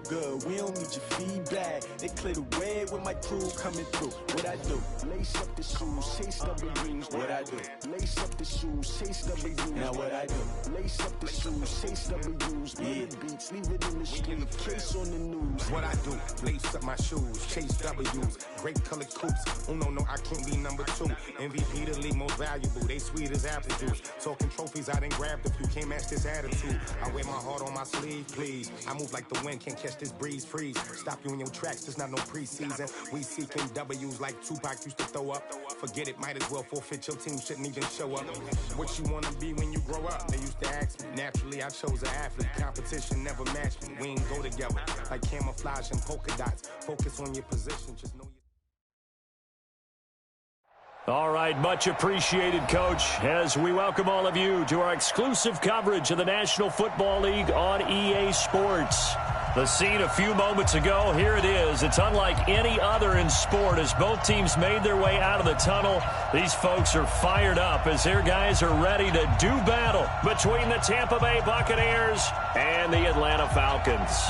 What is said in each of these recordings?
good, we don't need your feedback. They clear the way with my crew coming through. What I do? Lace up the shoes, chase W's. What I do? Lace up the shoes, chase W's. Now what I do? Lace up the shoes, chase W's. Yeah. Beats, leave it in the street, case on the news. What I do? Lace up my shoes, chase W's. Great colored coops. Oh no, I can't be number 2. MVP the league most valuable. They sweet as apple juice. Talking trophies, I didn't grab the few. Can't match this attitude. I wear my heart on my sleeve, please. I move like the wind, can't catch this breeze, freeze. Stop you in your tracks, there's not no preseason. We seeking W's like Tupac used to throw up. Forget it, might as well forfeit. Your team shouldn't even show up. What you wanna be when you grow up? They used to ask me. Naturally, I chose an athlete. Competition never matched me. We ain't go together like camouflage and polka dots. Focus on your position, just know. All right, much appreciated, Coach, as we welcome all of you to our exclusive coverage of the National Football League on EA Sports. The scene a few moments ago, here it is. It's unlike any other in sport as both teams made their way out of the tunnel. These folks are fired up as their guys are ready to do battle between the Tampa Bay Buccaneers and the Atlanta Falcons.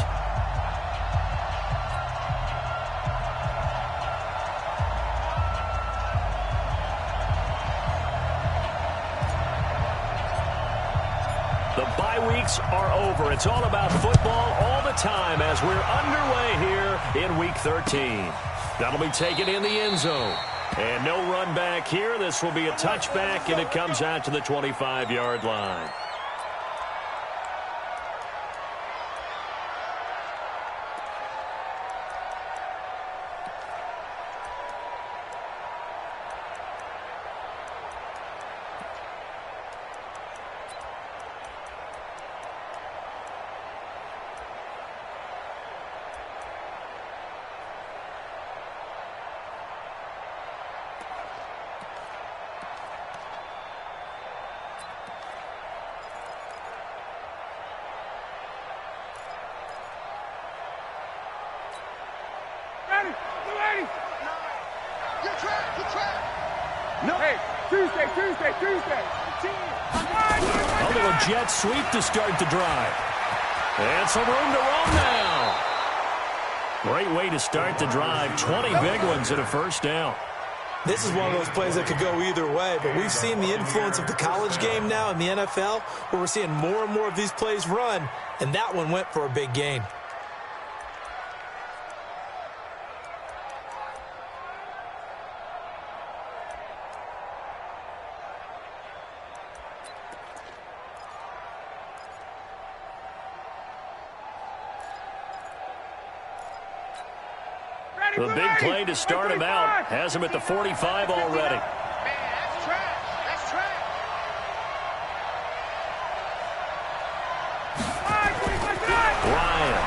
The bye weeks are over. It's all about football all the time as we're underway here in Week 13. That'll be taken in the end zone. And no run back here. This will be a touchback, and it comes out to the 25-yard line. No. Hey, Tuesday. A little jet sweep to start the drive. And some room to roam now. Great way to start the drive. 20 big ones and a first down. This is one of those plays that could go either way, but we've seen the influence of the college game now in the NFL, where we're seeing more and more of these plays run, and that one went for a big gain. The big play to start him out has him at the 45 already. That's trash. Ryan.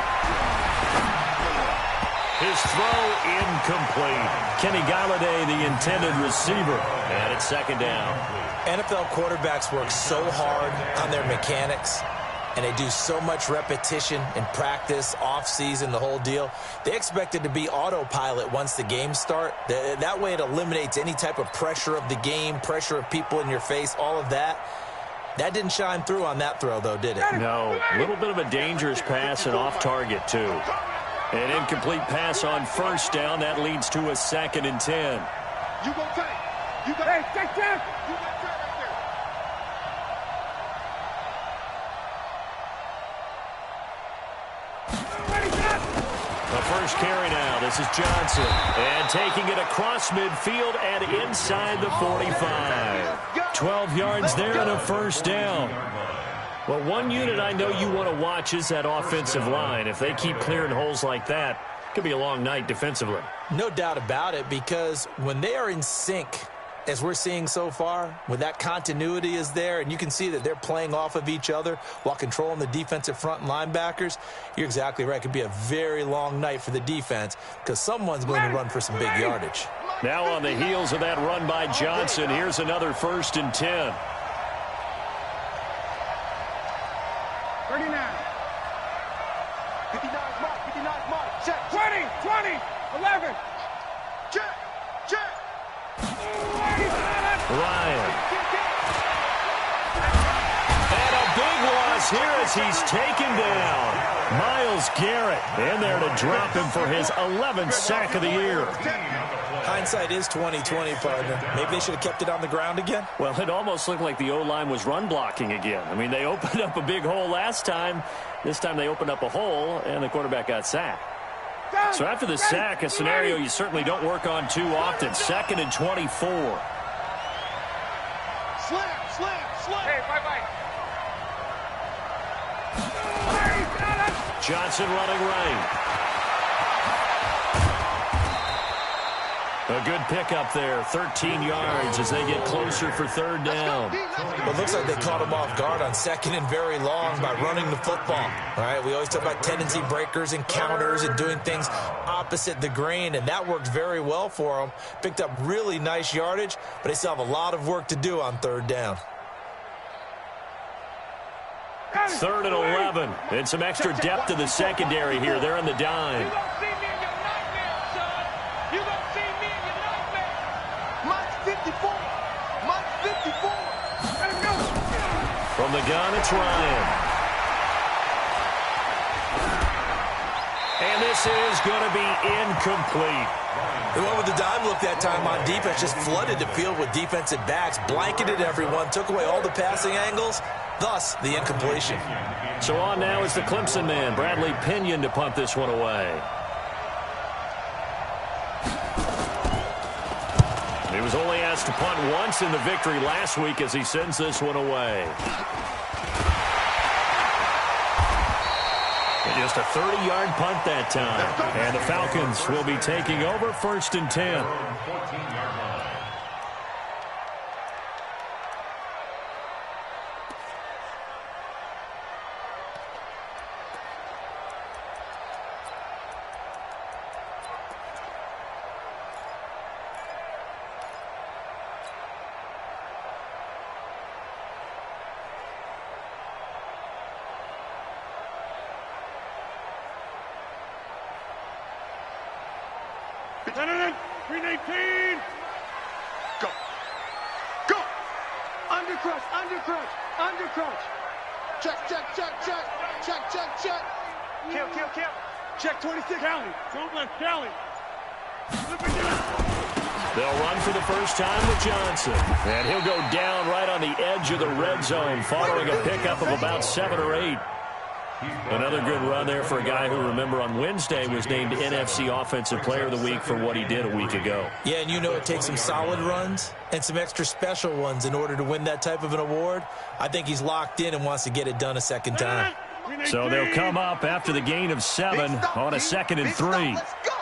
His throw incomplete. Kenny Galladay, the intended receiver, and it's second down. NFL quarterbacks work so hard on their mechanics, and they do so much repetition in practice, off-season, the whole deal. They expect it to be autopilot once the games start. That way it eliminates any type of pressure of the game, pressure of people in your face, all of that. That didn't shine through on that throw, though, did it? No. A little bit of a dangerous pass and off target, too. An incomplete pass on first down. That leads to a 2nd and 10. You go take. You go take 10. You go take right there. The first carry now. This is Johnson. And taking it across midfield and inside the 45. 12 yards there and a first down. Well, one unit I know you want to watch is that offensive line. If they keep clearing holes like that, it could be a long night defensively. No doubt about it, because when they are in sync, as we're seeing so far, when that continuity is there, and you can see that they're playing off of each other while controlling the defensive front and linebackers, you're exactly right. It could be a very long night for the defense because someone's going to run for some big yardage. Now on the heels of that run by Johnson, here's another 1st and 10. 39. 59 mark. Check. 20. 11. Check. Ryan. And a big loss here as he's taken down. Myles Garrett in there to drop him for his 11th sack of the year. Hindsight is 20/20, partner. Maybe they should have kept it on the ground again. Well, it almost looked like the O-line was run blocking again. I mean, they opened up a big hole last time. This time they opened up a hole, and the quarterback got sacked. So after the sack, a scenario you certainly don't work on too often. 2nd and 24. Slam. Hey, bye-bye. Johnson running right. A good pickup there, 13 yards as they get closer for 3rd down. Well, it looks like they caught him off guard on 2nd and very long by running the football. All right, we always talk about tendency breakers and counters and doing things opposite the grain, and that worked very well for them. Picked up really nice yardage, but they still have a lot of work to do on 3rd down. 3rd and 11, and some extra depth to the secondary here. They're in the dime. You gonna see me in your nightmare, son. You gonna see me in your nightmare. Mike's 54. Mike's 54. Let's go. From the gun, it's Ryan. And this is going to be incomplete. They went with the dime look that time on defense, just flooded the field with defensive backs, blanketed everyone, took away all the passing angles, thus the incompletion. So on now is the Clemson man, Bradley Pinion, to punt this one away. He was only asked to punt once in the victory last week as he sends this one away. Just a 30-yard punt that time. And the Falcons will be taking over 1st and 10. Lieutenant, 319. Go. Go. Undercrush. Check. Kill. Check 26. Callie. Don't let Callie. They'll run for the first time with Johnson. And he'll go down right on the edge of the red zone following a pickup of about 7 or 8. Another good run there for a guy who, remember, on Wednesday was named NFC Offensive Player of the Week for what he did a week ago. Yeah, and you know it takes some solid runs and some extra special ones in order to win that type of an award. I think he's locked in and wants to get it done a second time. So they'll come up after the gain of 7 on a 2nd and 3. Let's go.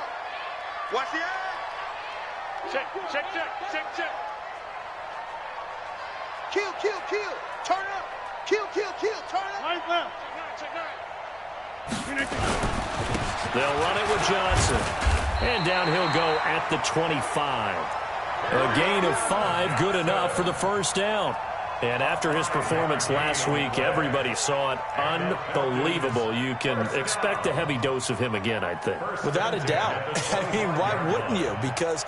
Watch the eye. Check. Kill. Turn up. Kill. Turn up. Right left. They'll run it with Johnson. And down he'll go at the 25. A gain of 5, good enough for the 1st down. And after his performance last week, everybody saw it. Unbelievable. You can expect a heavy dose of him again, I think. Without a doubt. I mean, why wouldn't you? Because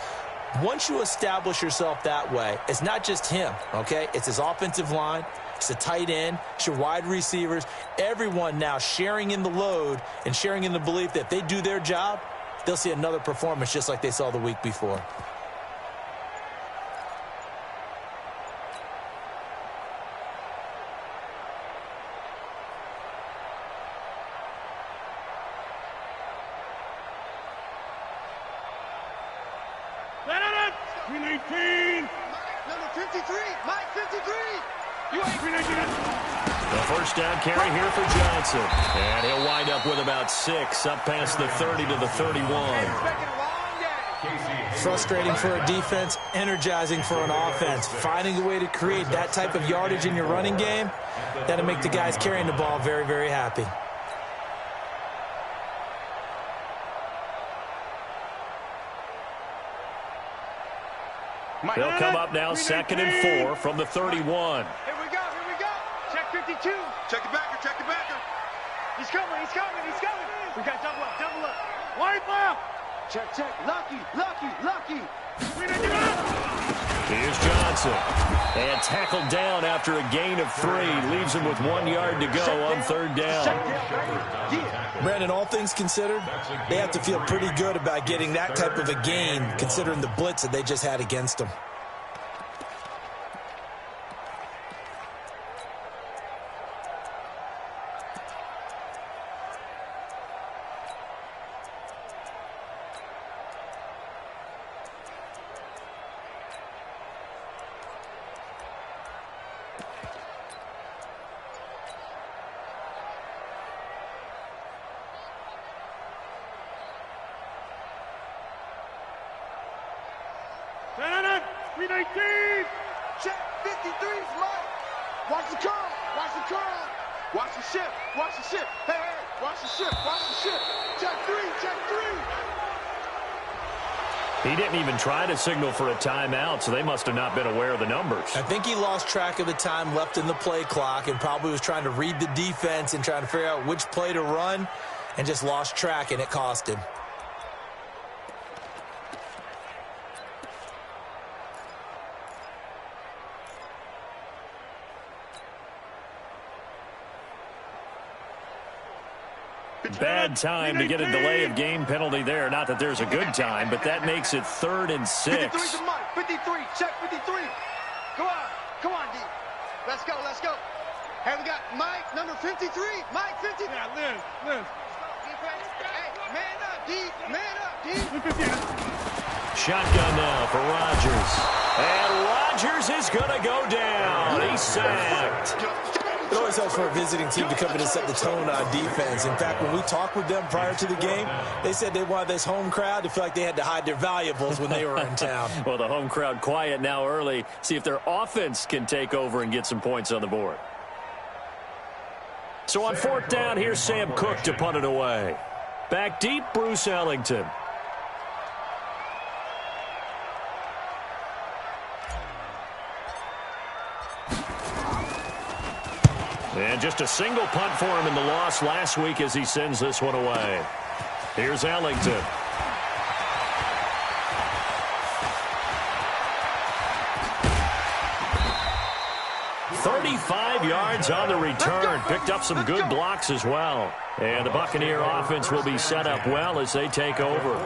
once you establish yourself that way, it's not just him, okay? It's his offensive line. It's a tight end. It's your wide receivers. Everyone now sharing in the load and sharing in the belief that if they do their job, they'll see another performance just like they saw the week before. Number 53, Mike 53. You ain't the 1st down carry here for Johnson. And he'll wind up with about 6 up past the 30 to the 31. Frustrating for a defense, energizing for an offense. Finding a way to create that type of yardage in your running game, that'll make the guys carrying the ball very, very happy. They'll come up now 2nd and 4 from the 31. Here we go. Check 52. Check the backer. He's coming. We got double up. Wide left. Check. Lucky. Here's Johnson. And tackled down after a gain of 3. Leaves him with 1 yard to go on 3rd down. Brandon, all things considered, they have to feel pretty good about getting that type of a gain, considering the blitz that they just had against them. Check 53's Mike. Watch the curl. Watch the curl. Watch the shift. Watch the shift. Hey, hey. Watch the shift. Watch the shift. Check 3. Check 3. He didn't even try to signal for a timeout, so they must have not been aware of the numbers. I think he lost track of the time left in the play clock and probably was trying to read the defense and trying to figure out which play to run and just lost track, and it cost him. Bad time to get a delay of game penalty there. Not that there's a good time, but that makes it 3rd and 6. 53's a Mike. 53. Check 53. Come on. Come on, D. Let's go. Let's go. Hey, we got Mike, number 53. Mike, 53. Yeah, Liz. Hey, man up, D. Man up, D. Shotgun now for Rodgers. And Rodgers is going to go down. He's sacked. It always helps for a visiting team to come in and set the tone on defense. In fact, when we talked with them prior to the game, they said they wanted this home crowd to feel like they had to hide their valuables when they were in town. Well, the home crowd quiet now early. See if their offense can take over and get some points on the board. So on 4th down, here's Sam Cook to punt it away. Back deep, Bruce Ellington. And just a single punt for him in the loss last week as he sends this one away. Here's Ellington. "35 yards on the return." Picked up some good blocks as well. And the Buccaneer offense will be set up well as they take over.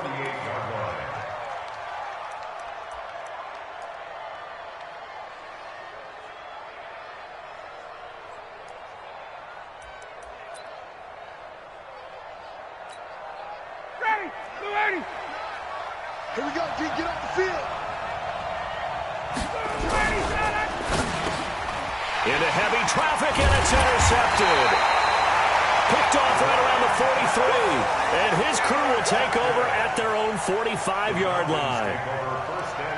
Here we go, D. Get off the field. Into heavy traffic, and it's intercepted. Picked off right around the 43. And his crew will take over at their own 45-yard line.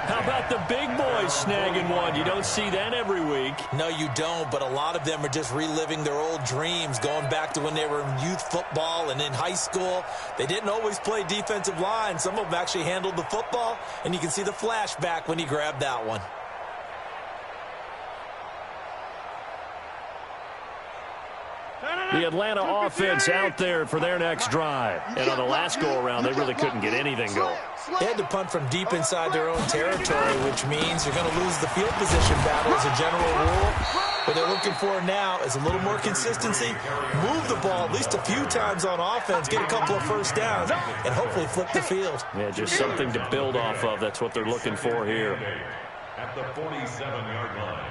How about the big boys snagging one? You don't see that every week. No, you don't, but a lot of them are just reliving their old dreams, going back to when they were in youth football and in high school. They didn't always play defensive line. Some of them actually handled the football, and you can see the flashback when he grabbed that one. The Atlanta offense out there for their next drive. And on the last go-around, they really couldn't get anything going. They had to punt from deep inside their own territory, which means you're going to lose the field position battle as a general rule. What they're looking for now is a little more consistency, move the ball at least a few times on offense, get a couple of first downs, and hopefully flip the field. Yeah, just something to build off of. That's what they're looking for here. At the 47-yard line.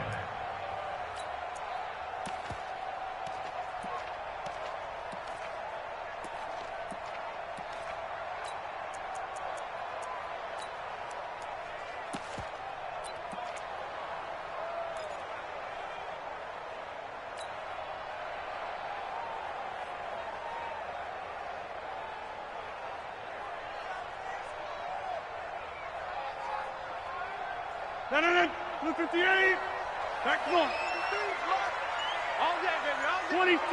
Blue 58. Back one. All that, baby. All that. 26.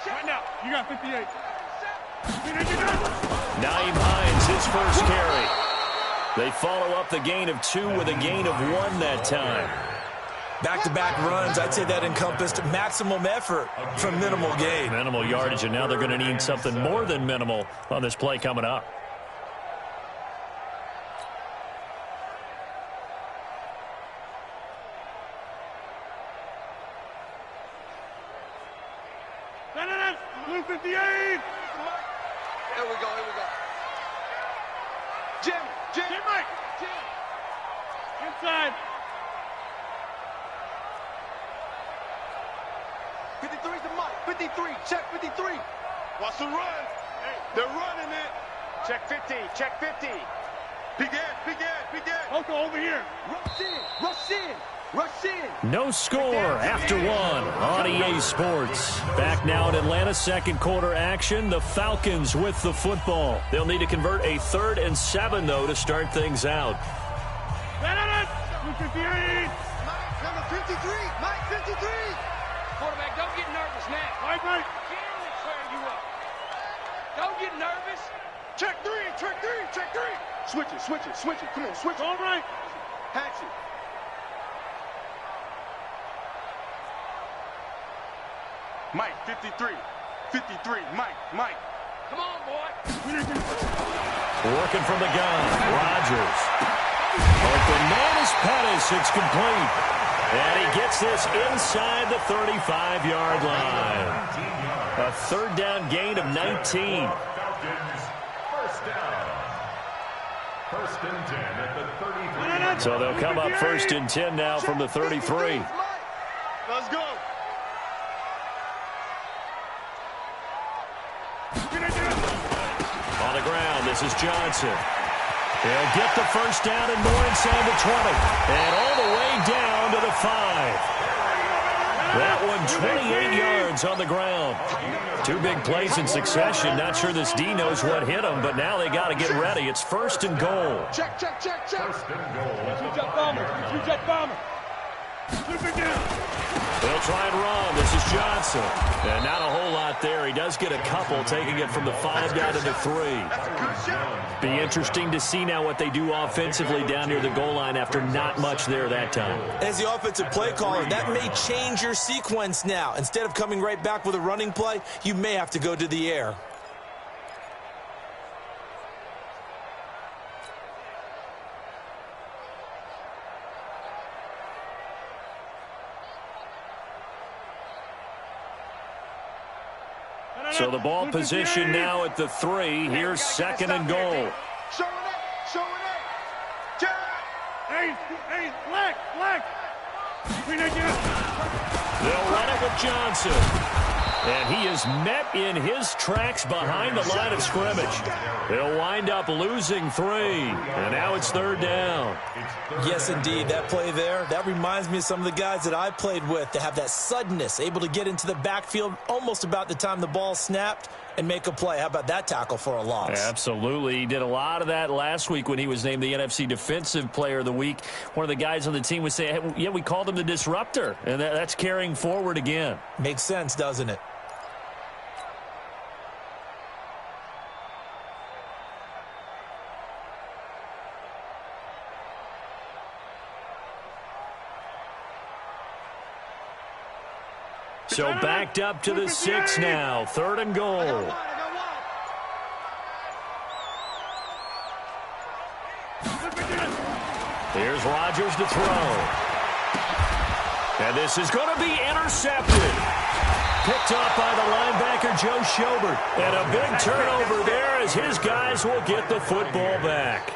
Right now, you got 58. Naeem Hines, his first carry. They follow up the gain of 2 with a gain of 1 that time. Back-to-back runs, I'd say that encompassed maximum effort from minimal gain. Minimal yardage, and now they're going to need something more than minimal on this play coming up. Jim, Mike. Inside. 53's the Mike. 53. Check 53. Watch the run. Hey, they're running it. Check 50. Check 50. Big Ed. Oko over here. Rush in. No score after one on EA Sports. Back now in Atlanta, second quarter action. The Falcons with the football. They'll need to convert a 3rd and 7, though, to start things out. 58. Mike, number 53. Mike, 53. Quarterback, don't get nervous now. Mike. Again, they tear you up. Don't get nervous. Check three. Switch it. Come on, switch it. All right. Patch it. Mike, 53. Mike. Come on, boy. Working from the gun. Rodgers. Open man is Pettis. It's complete. And he gets this inside the 35-yard line. A 3rd down gain of 19. First down. 1st and 10 at the 33. So they'll come up 1st and 10 now from the 33. Let's go. On the ground, this is Johnson. He'll get the 1st down and more inside the 20. And all the way down to the 5. That one 28 yards on the ground. 2 big plays in succession. Not sure this D knows what hit him, but now they got to get ready. It's 1st and goal. Check. 1st and goal. Jet bomber. Flip it down. They'll try and run. This is Johnson. And not a whole lot there. He does get a couple, taking it from the 5 down to the 3. Be interesting to see now what they do offensively down near the goal line after not much there that time. As the offensive play caller, that may change your sequence now. Instead of coming right back with a running play, you may have to go to the air. So the ball position now at the 3. Here's 2nd and goal. Showing it. Check. Hey, black. They'll run it with Johnson. And he is met in his tracks behind the line of scrimmage. They'll wind up losing 3. And now it's 3rd down. Yes, indeed. That play there, that reminds me of some of the guys that I played with that have that suddenness, able to get into the backfield almost about the time the ball snapped and make a play. How about that tackle for a loss? Absolutely. He did a lot of that last week when he was named the NFC Defensive Player of the Week. One of the guys on the team would say, hey, yeah, we called him the disruptor. And that's carrying forward again. Makes sense, doesn't it? So backed up to the 6 now. 3rd and goal. Here's Rodgers to throw. And this is going to be intercepted. Picked off by the linebacker, Joe Schobert. And a big turnover there as his guys will get the football back.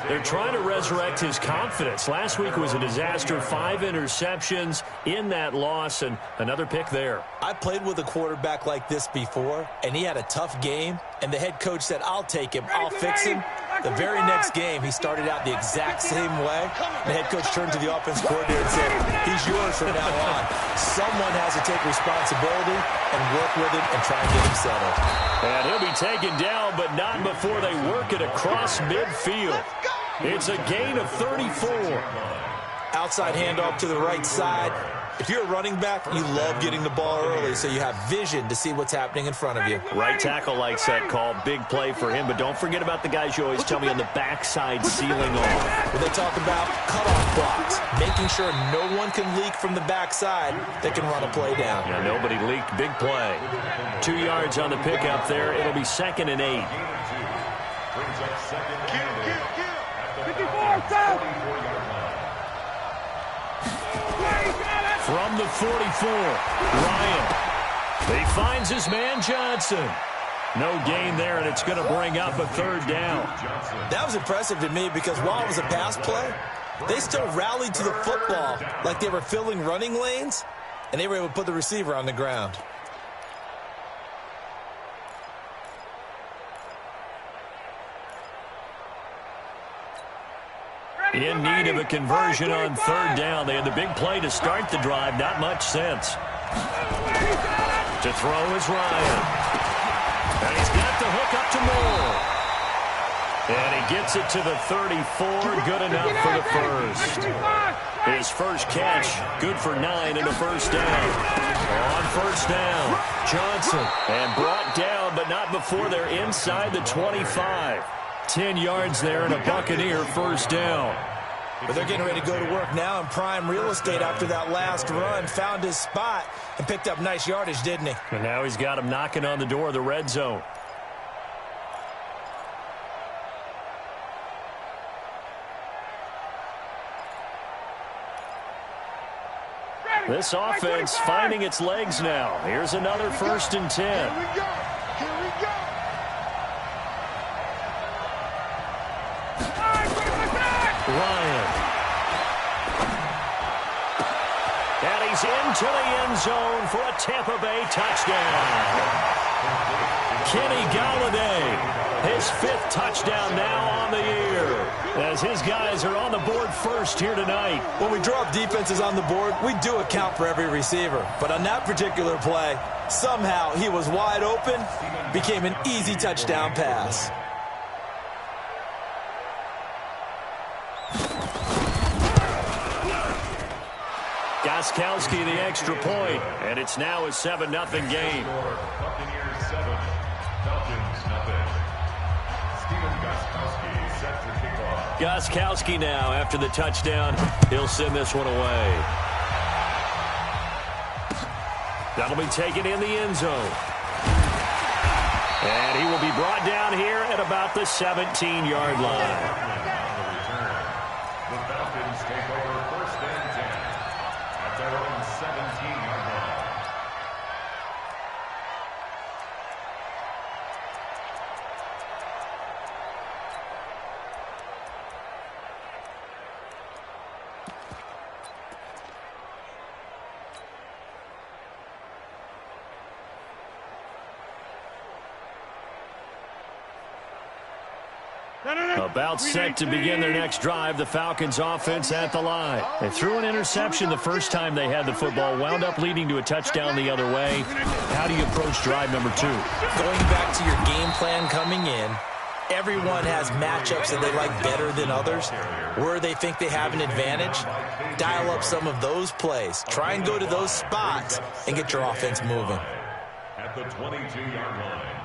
They're trying to resurrect his confidence. Last week was a disaster. 5 interceptions in that loss, and another pick there. I played with a quarterback like this before, and he had a tough game, and the head coach said, I'll take him, I'll fix him. The very next game, he started out the exact same way. The head coach turned to the offense coordinator and said, he's yours from now on. Someone has to take responsibility and work with him and try and get him settled. And he'll be taken down, but not before they work it across midfield. It's a gain of 34. Outside handoff to the right side. If you're a running back, you love getting the ball early so you have vision to see what's happening in front of you. Right tackle likes that call. Big play for him, but don't forget about the guys you always tell me on the backside sealing off. When they talk about cutoff blocks, making sure no one can leak from the backside that can run a play down. Yeah, nobody leaked. Big play. 2 yards on the pickup there. It'll be 2nd and 8. Brings up 2nd. 54, south. From the 44, Ryan. He finds his man Johnson. No gain there, and it's going to bring up a third down. That was impressive to me because while it was a pass play, they still rallied to the football like they were filling running lanes, and they were able to put the receiver on the ground. In need of a conversion on third down. They had the big play to start the drive. Not much sense. To throw is Ryan. And he's got the hook up to Moore. And he gets it to the 34. Good enough for the first. His first catch, good for 9 and a first down. On first down, Johnson. And brought down, but not before they're inside the 25. 10 yards there and a Buccaneer first down. But they're getting ready to go to work now in prime real estate after that last run. Found his spot and picked up nice yardage, didn't he? And now he's got him knocking on the door of the red zone. This offense finding its legs now. Here's another first and 10. Here we go. Here we go. Ryan. And he's into the end zone for a Tampa Bay touchdown. Kenny Golladay, his 5th touchdown now on the year, as his guys are on the board first here tonight. When we draw up defenses on the board, we do account for every receiver. But on that particular play, somehow he was wide open, became an easy touchdown pass. Gostkowski the extra point, and it's now a 7-0 game. Buccaneers 7, Falcons nothing. Steven Gostkowski set to kick off. Gostkowski now after the touchdown. He'll send this one away. That'll be taken in the end zone. And he will be brought down here at about the 17-yard line. The Falcons take over first and 10 at their own 17-yard line. About set to begin their next drive, the Falcons offense at the line. They threw an interception the first time they had the football, wound up leading to a touchdown the other way. How do you approach drive number 2? Going back to your game plan coming in, everyone has matchups that they like better than others. Where they think they have an advantage, dial up some of those plays. Try and go to those spots and get your offense moving. At the 22-yard line.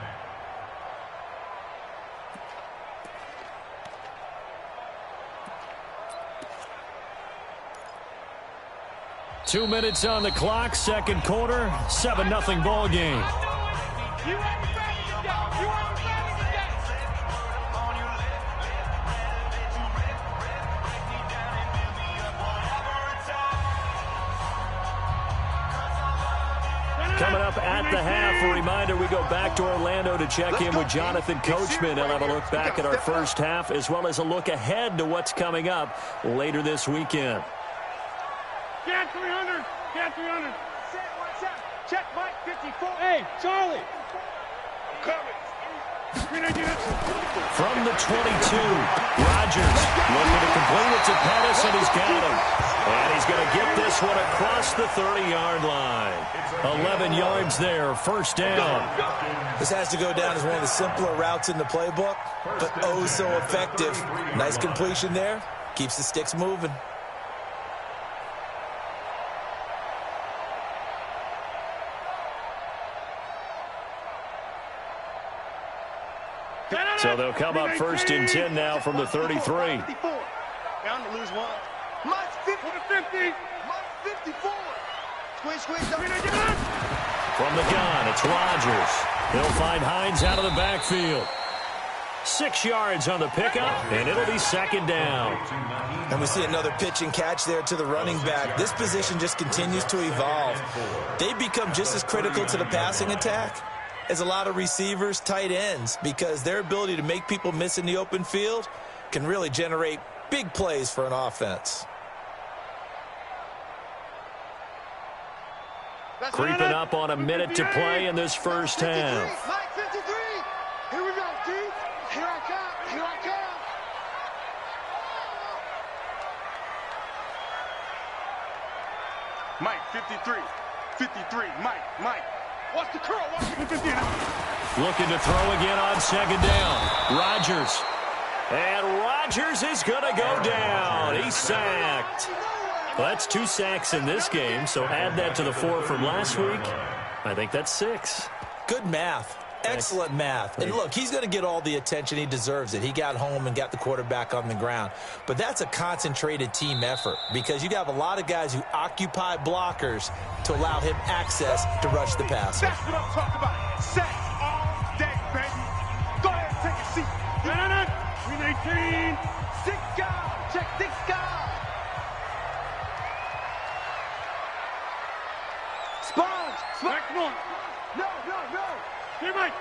2 minutes on the clock, second quarter, 7-0 ball game. Coming up at the half, a reminder, we go back to Orlando to check in with Jonathan Coachman. He'll have a look back at our first half as well as a look ahead to what's coming up later this weekend. Get 300. Get 300. Check Mike 54. Hey, Charlie. Coming. From the 22, Rodgers looking to complete it to Pettis, and he's got him. And he's going to get this one across the 30-yard line. 11 yards there, first down. This has to go down as one of the simpler routes in the playbook, but oh so effective. Nice completion there. Keeps the sticks moving. So they'll come up first and 10 now from the 33. Down to lose one. Mike 50. Mike 54. Squeeze. From the gun, it's Rodgers. He'll find Hines out of the backfield. 6 yards on the pickup, and it'll be second down. And we see another pitch and catch there to the running back. This position just continues to evolve. They become just as critical to the passing attack is a lot of receivers, tight ends, because their ability to make people miss in the open field can really generate big plays for an offense. Creeping up on a minute to play in this first half. Mike 53. Here we go, D. Here I come. Here I come. Mike, 53. 53. Mike. Watch the curl. Watch the 50. Looking to throw again on second down. Rodgers. And Rodgers is going to go down. He's sacked. Well, that's 2 sacks in this game, so add that to the 4 from last week. I think that's 6. Good math. Excellent math. And look, he's going to get all the attention. He deserves it. He got home and got the quarterback on the ground. But that's a concentrated team effort because you have a lot of guys who occupy blockers to allow him access to rush the passer. That's what I'm talking about. Sacks all day, baby. Go ahead and take a seat. Green 18. 6 guys. Check 6 guys. Sponge. Come on. No. Here, Mike.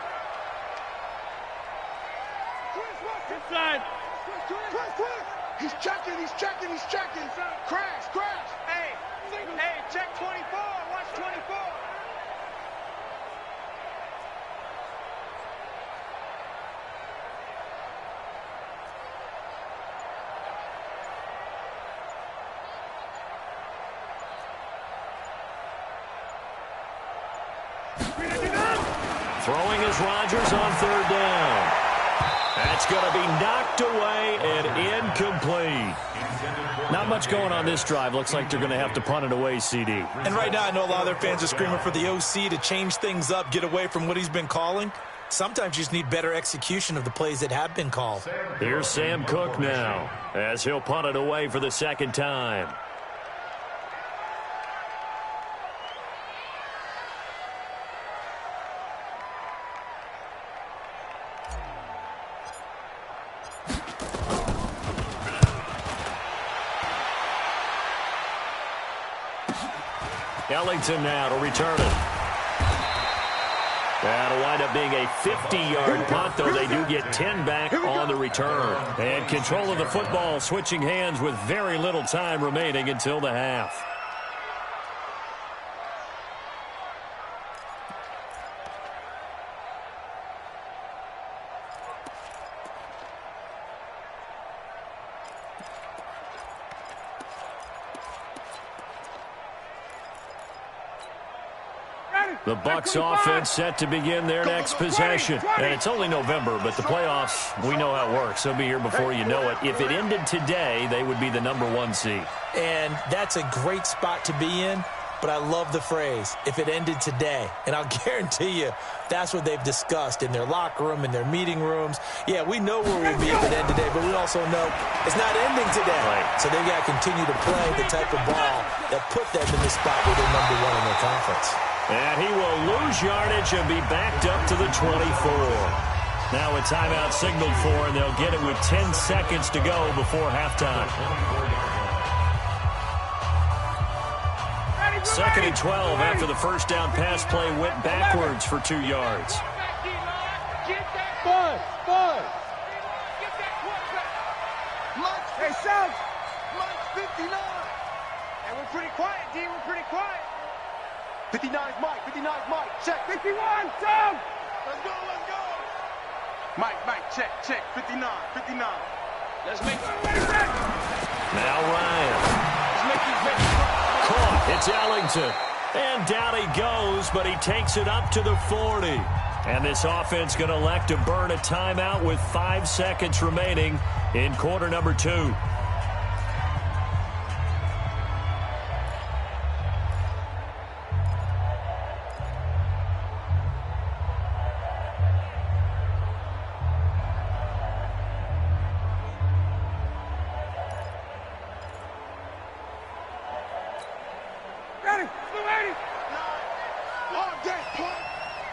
Inside. Twist. He's checking. Crash. Hey, check 24. Watch 24. Throwing is Rodgers on third down. That's going to be knocked away and incomplete. Not much going on this drive. Looks like they're going to have to punt it away, CD. And right now I know a lot of their fans are screaming for the OC to change things up, get away from what he's been calling. Sometimes you just need better execution of the plays that have been called. Here's Sam Cook now as he'll punt it away for the second time. Ellington now to return it. That'll wind up being a 50-yard punt, though they do get 10 back on the return. And control of the football switching hands with very little time remaining until the half. The Bucs offense set to begin their next possession. And it's only November, but the playoffs, we know how it works. They'll be here before you know it. If it ended today, they would be the #1 seed. And that's a great spot to be in, but I love the phrase, if it ended today. And I'll guarantee you, that's what they've discussed in their locker room, in their meeting rooms. Yeah, we know where we'll be if it ended today, but we also know it's not ending today. Right. So they've got to continue to play the type of ball that put them in the spot where they're #1 in their conference. And he will lose yardage and be backed up to the 24. Now a timeout signaled for, and they'll get it with 10 seconds to go before halftime. 2nd and 12 after the first down pass play went backwards for 2 yards. Bud. Hey, Sam. Mike 59. Hey, we're pretty quiet, D. We're pretty quiet. 59's Mike. Check. 51, Sam. Let's go. Mike, check. 59. Let's make Now Ryan. Caught. It's Ellington. And down he goes, but he takes it up to the 40. And this offense going to elect to burn a timeout with 5 seconds remaining in quarter number 2.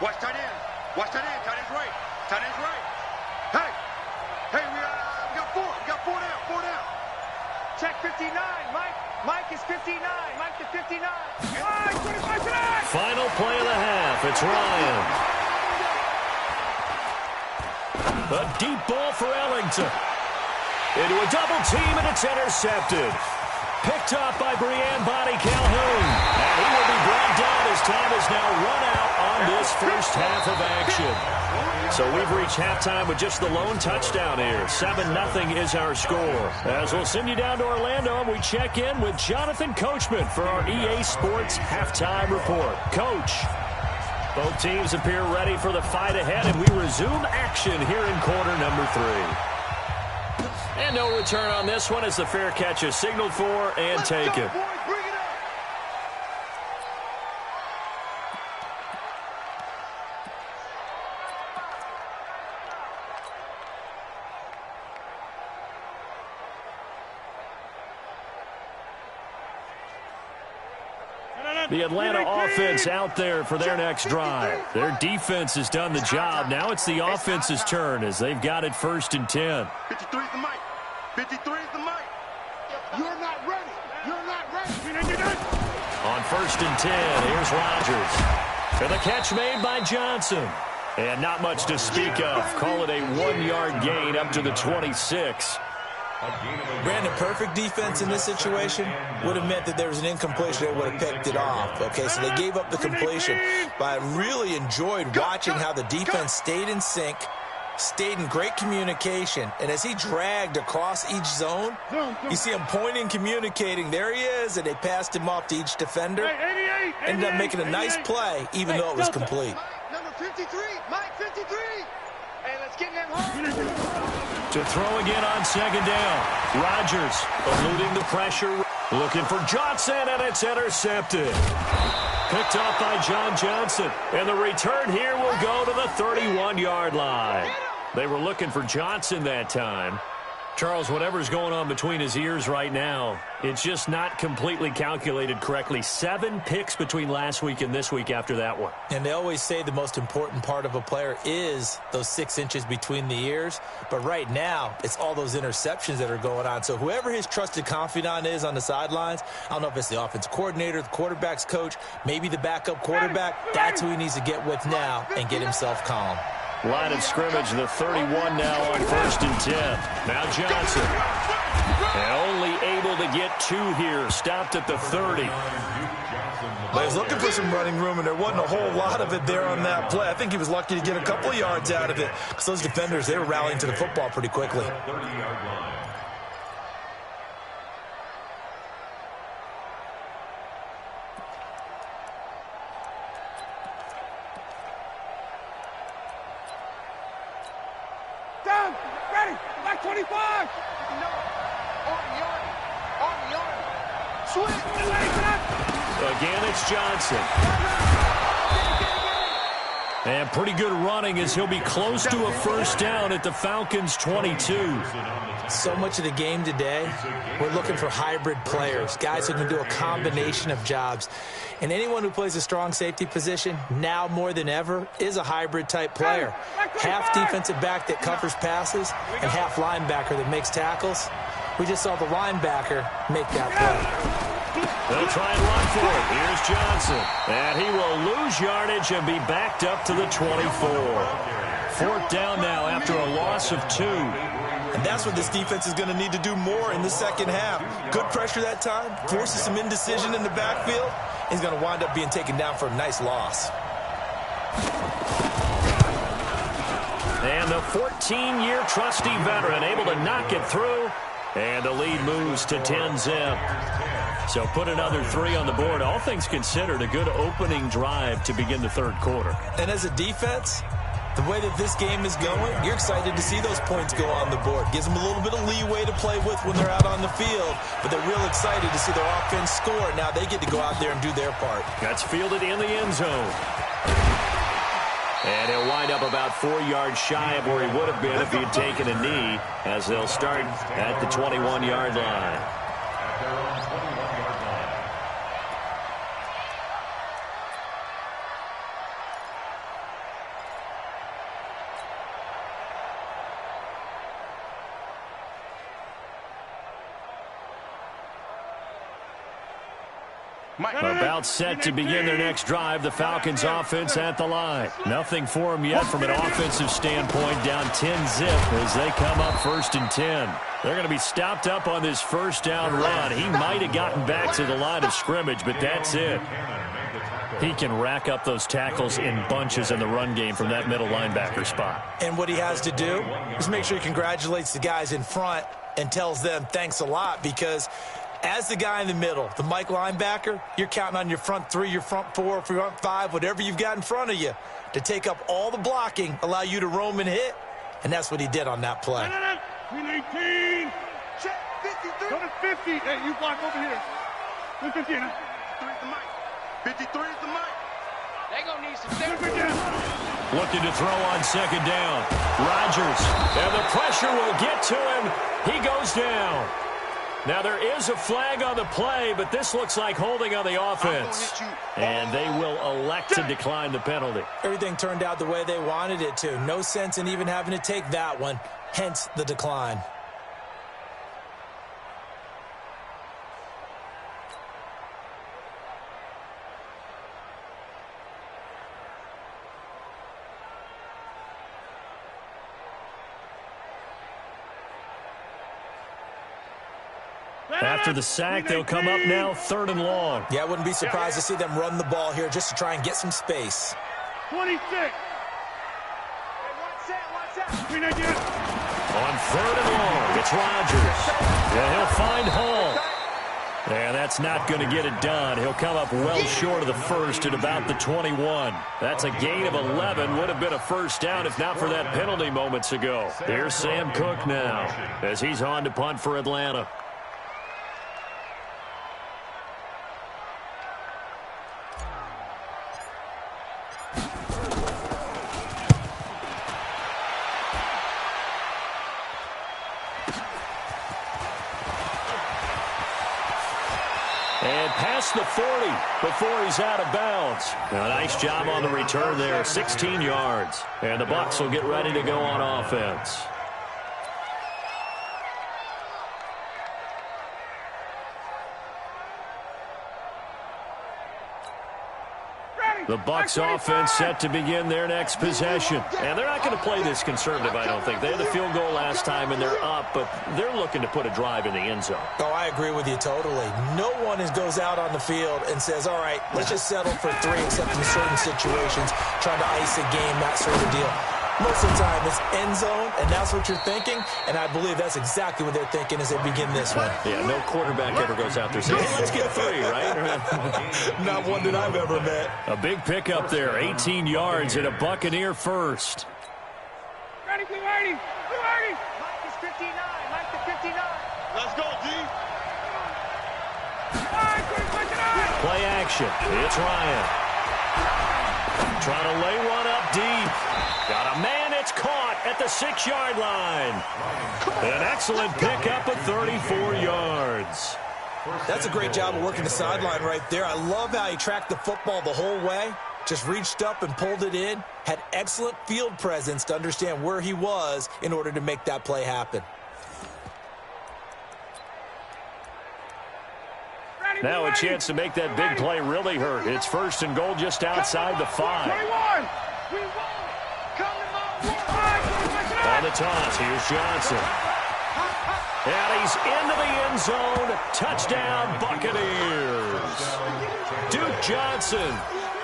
Watch tight end. Tight end's right. Hey, we got 4. We got 4 down. check 59. Mike is 59. Mike to 59. Final play of the half. It's Ryan. A deep ball for Ellington. Into a double team, and it's intercepted. Picked up by Brian Body Calhoun. And he will be brought down as time is now run out on this first half of action. So we've reached halftime with just the lone touchdown here. 7-0 is our score. As we'll send you down to Orlando, and we check in with Jonathan Coachman for our EA Sports Halftime Report. Coach, both teams appear ready for the fight ahead, and we resume action here in quarter number 3. And no return on this one as the fair catch is signaled for and taken. The Atlanta offense out there for their next drive. Their defense has done the job. Now it's the offense's turn as they've got it 1st and 10. 53 is the mic. 53 is the mic. You're not ready. You're not ready. On 1st and 10, here's Rodgers. And the catch made by Johnson. And not much to speak of. Call it a 1-yard gain up to the 26. Brandon, perfect defense in this situation would have meant that there was an incompletion that would have picked it off. Okay, so they gave up the completion. But I really enjoyed watching how the defense stayed in sync, stayed in great communication, and as he dragged across each zone, you see him pointing, communicating. There he is, and they passed him off to each defender. Ended up making a nice play, even though it was complete. Number 53, Mike 53. Hey, let's get in them home. To throw again on 2nd down. Rodgers eluding the pressure, looking for Johnson, and it's intercepted. Picked up by John Johnson, and the return here will go to the 31-yard line. They were looking for Johnson that time. Charles, whatever's going on between his ears right now, it's just not completely calculated correctly. 7 picks between last week and this week after that one. And they always say the most important part of a player is those 6 inches between the ears. But right now, it's all those interceptions that are going on. So whoever his trusted confidant is on the sidelines, I don't know if it's the offensive coordinator, the quarterback's coach, maybe the backup quarterback, that's who he needs to get with now and get himself calm. Line of scrimmage, the 31 now on 1st and 10. Now Johnson. And only able to get 2 here. Stopped at the 30. But he's looking for some running room, and there wasn't a whole lot of it there on that play. I think he was lucky to get a couple of yards out of it because those defenders, they were rallying to the football pretty quickly. Down, ready, back 25. Again, it's Johnson. And pretty good running as he'll be close to a 1st down at the Falcons' 22. So much of the game today, we're looking for hybrid players, guys who can do a combination of jobs. And anyone who plays a strong safety position, now more than ever, is a hybrid type player. Half defensive back that covers passes and half linebacker that makes tackles. We just saw the linebacker make that play. They'll try and run for it. Here's Johnson. And he will lose yardage and be backed up to the 24. 4th down now after a loss of 2. And that's what this defense is going to need to do more in the second half. Good pressure that time, forces some indecision in the backfield. He's going to wind up being taken down for a nice loss. And the 14-year trusty veteran able to knock it through. And the lead moves to 10-zip. So put another 3 on the board. All things considered, a good opening drive to begin the 3rd quarter. And as a defense, the way that this game is going, you're excited to see those points go on the board. Gives them a little bit of leeway to play with when they're out on the field. But they're real excited to see their offense score. Now they get to go out there and do their part. That's fielded in the end zone. And he'll wind up about 4 yards shy of where he would have been if he had taken a knee, as they'll start at the 21-yard line. About set to begin their next drive, the Falcons offense at the line. Nothing for them yet from an offensive standpoint, down 10-zip as they come up 1st and 10. They're going to be stopped up on this first down run. He might have gotten back to the line of scrimmage, but that's it. He can rack up those tackles in bunches in the run game from that middle linebacker spot. And what he has to do is make sure he congratulates the guys in front and tells them thanks a lot, because as the guy in the middle, the Mike linebacker, you're counting on your front 3, your front 4, front 5, whatever you've got in front of you to take up all the blocking, allow you to roam and hit, and that's what he did on that play. 319. Check 53. Go to 50. Hey, you block over here. 15. 53 is the mic. 53 is the mic. They gonna need some depth. Looking to throw on 2nd down. Rodgers, and the pressure will get to him. He goes down. Now, there is a flag on the play, but this looks like holding on the offense. And they will elect to decline the penalty. Everything turned out the way they wanted it to. No sense in even having to take that one, hence the decline. After the sack, they'll come up now 3rd and long. Yeah, I wouldn't be surprised to see them run the ball here just to try and get some space. 26. On 3rd and long, it's Rodgers. Yeah, he'll find Hall. And that's not going to get it done. He'll come up well short of the first at about the 21. That's a gain of 11. Would have been a first down if not for that penalty moments ago. Here's Sam Cook now as he's on to punt for Atlanta. And past the 40 before he's out of bounds. Now, nice job on the return there, 16 yards. And the Bucs will get ready to go on offense. The Bucs offense set to begin their next possession. And they're not going to play this conservative, I don't think. They had the field goal last time, and they're up, but they're looking to put a drive in the end zone. Oh, I agree with you totally. No one goes out on the field and says, all right, let's just settle for 3, except in certain situations, trying to ice a game, that sort of deal. Most of the time, it's end zone, and that's what you're thinking, and I believe that's exactly what they're thinking as they begin this one. Yeah, no quarterback ever goes out there saying, hey, let's get 3, right? Not one that I've ever met. A big pickup there, 18 yards and a Buccaneer first. Ready, 280. 280. Mike is 59. Mike to 59. Let's go, D. Play action. It's Ryan. Trying to lay one up deep. Got a man, it's caught at the 6-yard line. An excellent pickup of 34 yards. That's a great job of working the sideline right there. I love how he tracked the football the whole way. Just reached up and pulled it in. Had excellent field presence to understand where he was in order to make that play happen. Now a chance to make that big play really hurt. It's 1st and goal just outside the 5. On the toss, here's Johnson. And he's into the end zone. Touchdown, Buccaneers. Duke Johnson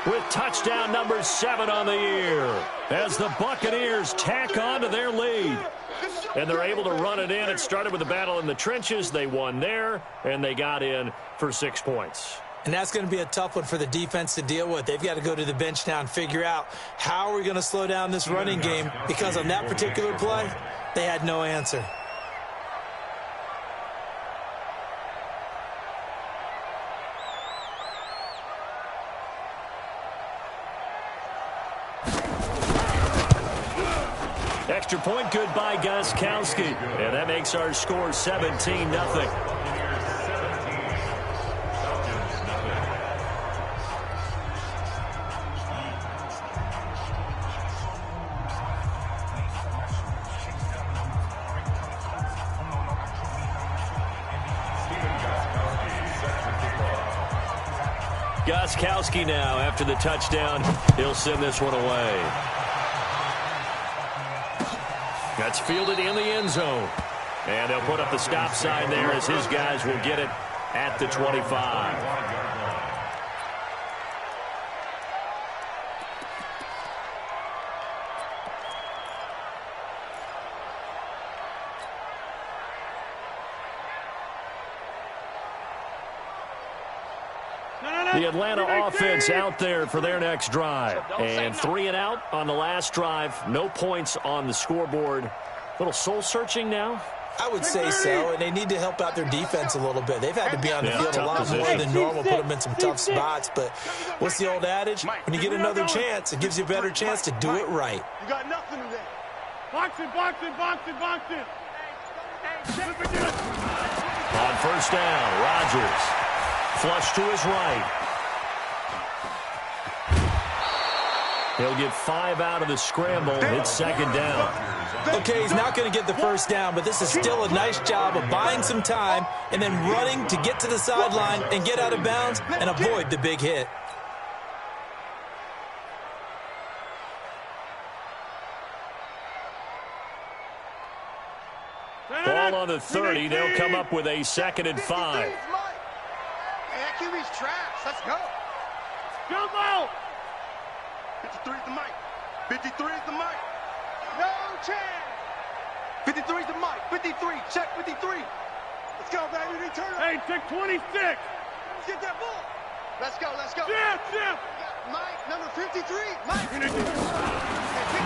with touchdown number 7 on the year as the Buccaneers tack on to their lead. And they're able to run it in. It started with a battle in the trenches. They won there, and they got in for 6 points. And that's going to be a tough one for the defense to deal with. They've got to go to the bench now and figure out how are we going to slow down this running game, because on that particular play, they had no answer. Extra point good by Gostkowski. And that makes our score 17-0. Gostkowski now, after the touchdown, he'll send this one away. That's fielded in the end zone. And they'll put up the stop sign there as his guys will get it at the 25. The Atlanta offense out there for their next drive. And 3 and out on the last drive. No points on the scoreboard. A little soul-searching now? I would say so, and they need to help out their defense a little bit. They've had to be on the field a lot more than normal, put them in some tough spots. But what's the old adage? When you get another chance, it gives you a better chance to do it right. You got nothing today. Box it, box it, box it, box it. On first down, Rodgers. Flush to his right. He'll get 5 out of the scramble. It's second down. Okay, he's not going to get the first down, but this is still a nice job of buying some time and then running to get to the sideline and get out of bounds and avoid the big hit. Ball on the 30. They'll come up with a 2nd and 5. Hey, that QB's trash. Let's go. Jump out. 53 is the mic. 53 is the mic. No chance. 53 is the mic. 53. Check 53. Let's go, baby. Return it. Hey, check 26. Let's get that ball. Let's go. Let's go. Chip. Mike, number 53. Mike.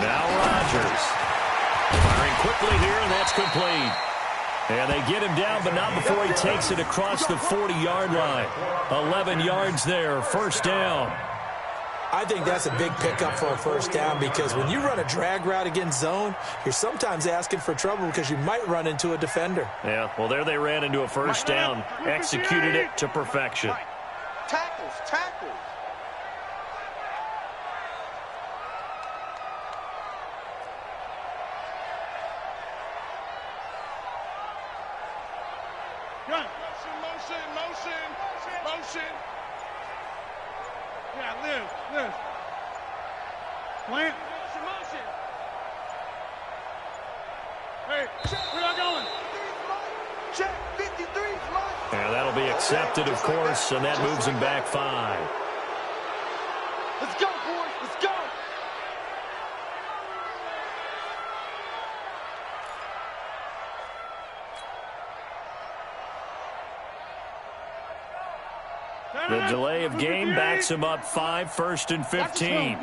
Now Rodgers. Firing quickly here, and that's complete. And they get him down, but not before he takes it across the 40-yard line. 11 yards there, first down. I think that's a big pickup for a first down because when you run a drag route against zone, you're sometimes asking for trouble because you might run into a defender. Yeah, well, there they ran into a first down, executed it to perfection. Tackles. Motion. Yeah, live. Plant. Motion. Hey, where y'all going? Check 53, Mike. And that'll be accepted, of course, and that moves him back 5. Let's go, boys. Let's go. The delay of game backs him up 5, 1st and 15.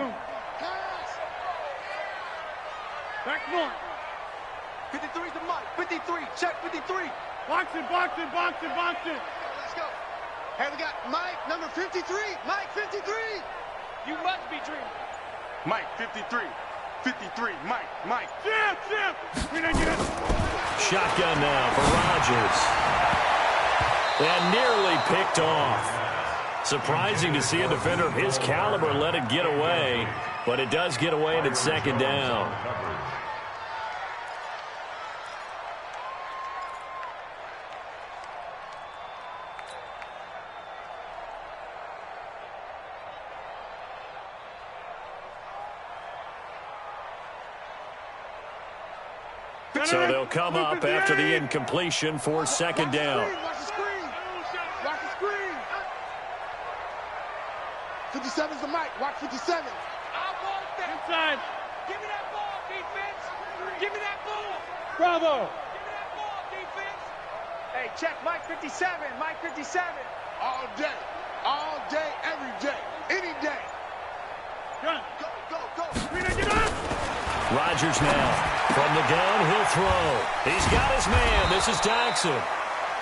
Back north. 53 is the mic. 53. Check 53. Box it. Let's go. Hey, we got Mike, number 53. Mike, 53. You must be dreaming. Mike, 53. 53. Mike. Chip. We didn't get it. Shotgun now for Rodgers. And nearly picked off. Surprising to see a defender of his caliber let it get away, but it does get away and it's second down. So they'll come up after the incompletion for second down. Watch the screen. 57 is the mic. Watch 57. I want that. Inside. Give me that ball, defense. Give me that ball. Bravo. Give me that ball, defense. Hey, check Mike 57. Mike 57. All day, every day, any day. Gun. Go. We didn't get up. Rodgers now. From the gun, he'll throw. He's got his man. This is Jackson.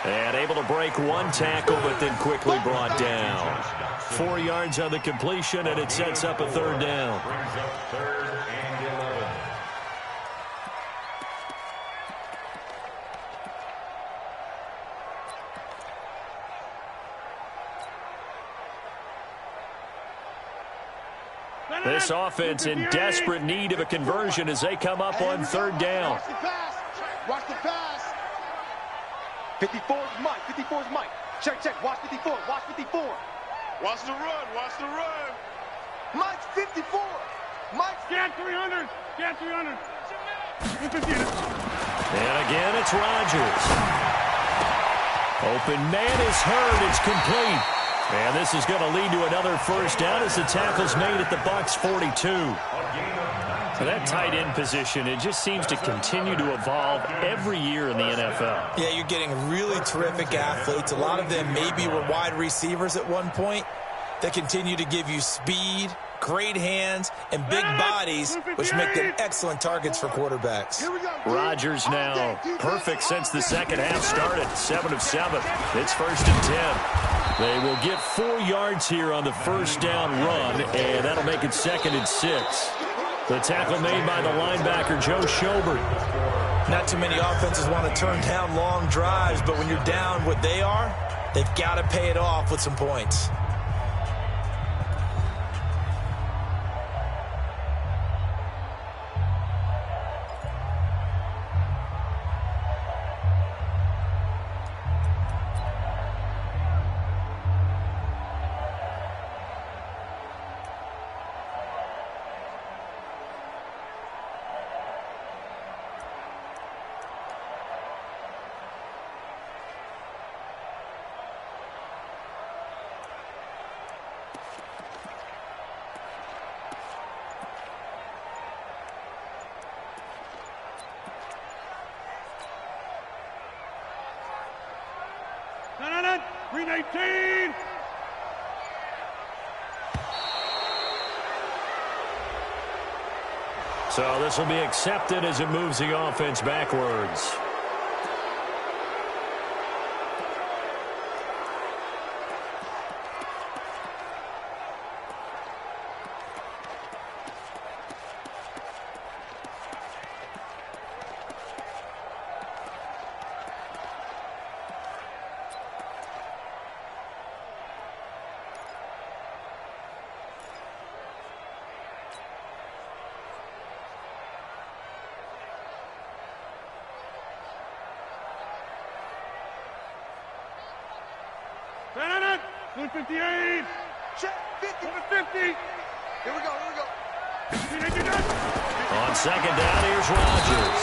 And able to break one tackle, but then quickly brought down. 4 yards on the completion, and it sets up a third down. Brings up 3rd and 11. This offense in desperate need of a conversion as they come up on third down. Watch the pass. 54 is Mike. 54 is Mike. Check. Watch 54. Watch the run. Watch the run. Mike's 54. Mike's Scan 300. Scan 300. 158. And again, it's Rodgers. Open man is heard. It's complete. And this is going to lead to another first down as the tackle's made at the Bucs 42. For that tight end position, it just seems to continue to evolve every year in the NFL. Yeah, you're getting really terrific athletes. A lot of them maybe were wide receivers at one point that continue to give you speed, great hands, and big bodies, which make them excellent targets for quarterbacks. Rodgers now perfect since the second half started. 7 of 7. It's 1st and 10. They will get 4 yards here on the first down run, and that'll make it 2nd and 6. The tackle made by the linebacker, Joe Schobert. Not too many offenses want to turn down long drives, but when you're down what they are, they've got to pay it off with some points. Green 18. So this will be accepted as it moves the offense backwards. Bennett, 158. check 50. 150. Here we go. On second down, here's Rodgers.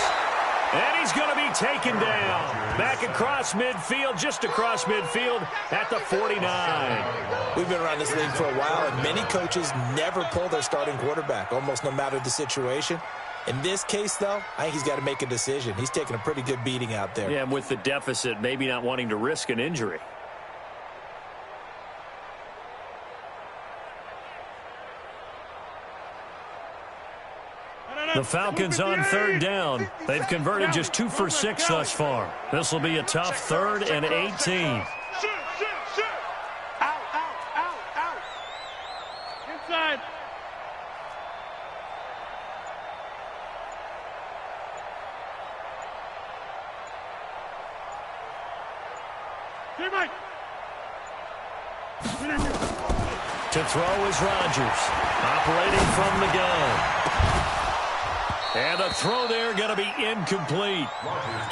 And he's going to be taken down. Back across midfield, just across midfield at the 49. We've been around this league for a while, and many coaches never pull their starting quarterback, almost no matter the situation. In this case, though, I think he's got to make a decision. He's taking a pretty good beating out there. Yeah, and with the deficit, maybe not wanting to risk an injury. The Falcons on third down. They've converted just 2 for 6 thus far. This will be a tough 3rd and 18. Shoot. Out. Inside. Hey, Mike. To throw is Rodgers, operating from the gun. And the throw there going to be incomplete.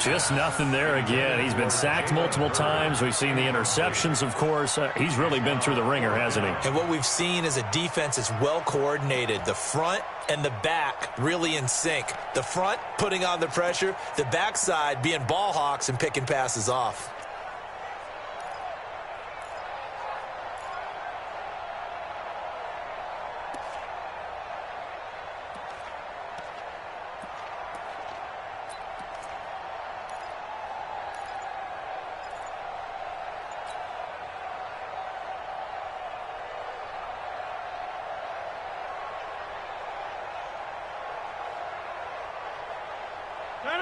Just nothing there again. He's been sacked multiple times. We've seen the interceptions, of course. He's really been through the ringer, hasn't he? And what we've seen is a defense that's well coordinated. The front and the back really in sync. The front putting on the pressure. The backside being ball hawks and picking passes off.